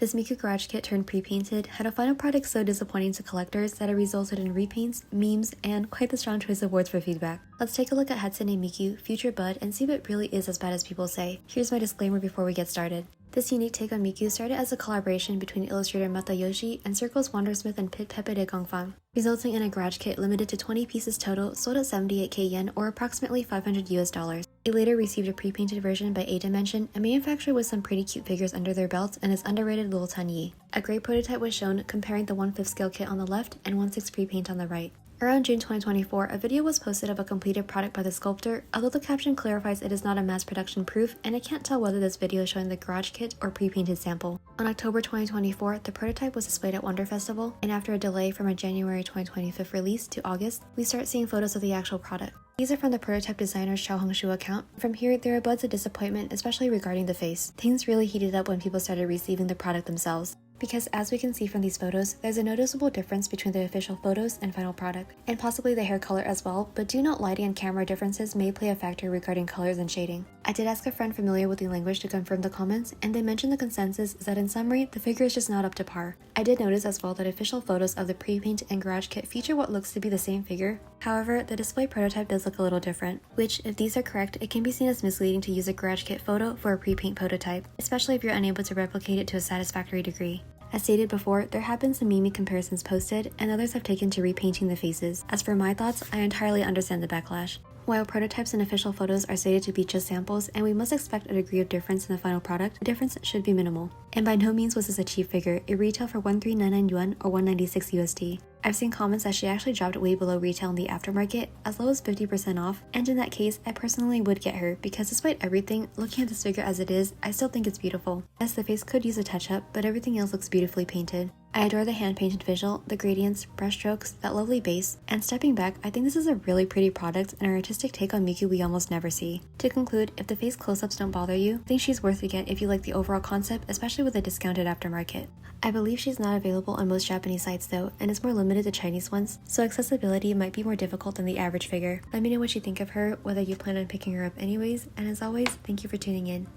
This Miku garage kit turned pre-painted had a final product so disappointing to collectors that it resulted in repaints, memes, and quite the strong choice of words for feedback. Let's take a look at Hatsune Miku, Future Bud, and see if it really is as bad as people say. Here's my disclaimer before we get started. This unique take on Miku started as a collaboration between illustrator Matayoshi and Circle's Wondersmith and Pit Pepe de Gongfang, resulting in a garage kit limited to 20 pieces total, sold at 78k yen or approximately $500 US. It later received a pre-painted version by A Dimension, a manufacturer with some pretty cute figures under their belts and its underrated Lil Tan Yi. A great prototype was shown comparing the 1/5 scale kit on the left and 1/6 pre-paint on the right. Around June 2024, a video was posted of a completed product by the sculptor, although the caption clarifies it is not a mass production proof and I can't tell whether this video is showing the garage kit or pre-painted sample. On October 2024, the prototype was displayed at Wonder Festival, and after a delay from a January 2025 release to August, we start seeing photos of the actual product. These are from the prototype designer's Chao Hongshu account. From here, there are buds of disappointment, especially regarding the face. Things really heated up when people started receiving the product themselves. Because as we can see from these photos, there's a noticeable difference between the official photos and final product, and possibly the hair color as well, but do note lighting and camera differences may play a factor regarding colors and shading. I did ask a friend familiar with the language to confirm the comments, and they mentioned the consensus is that in summary, the figure is just not up to par. I did notice as well that official photos of the pre-paint and garage kit feature what looks to be the same figure. However, the display prototype does look a little different, which, if these are correct, it can be seen as misleading to use a garage kit photo for a pre-paint prototype, especially if you're unable to replicate it to a satisfactory degree. As stated before, there have been some meme comparisons posted, and others have taken to repainting the faces. As for my thoughts, I entirely understand the backlash. While prototypes and official photos are stated to be just samples, and we must expect a degree of difference in the final product, the difference should be minimal. And by no means was this a cheap figure. It retailed for 1399 yuan or 196 USD. I've seen comments that she actually dropped way below retail in the aftermarket, as low as 50% off, and in that case, I personally would get her, because despite everything, looking at this figure as it is, I still think it's beautiful. Yes, the face could use a touch-up, but everything else looks beautifully painted. I adore the hand-painted visual, the gradients, brushstrokes, that lovely base, and stepping back, I think this is a really pretty product and an artistic take on Miku we almost never see. To conclude, if the face close-ups don't bother you, I think she's worth a get if you like the overall concept, especially with a discounted aftermarket. I believe she's not available on most Japanese sites though, and is more limited to Chinese ones, so accessibility might be more difficult than the average figure. Let me know what you think of her, whether you plan on picking her up anyways, and as always, thank you for tuning in.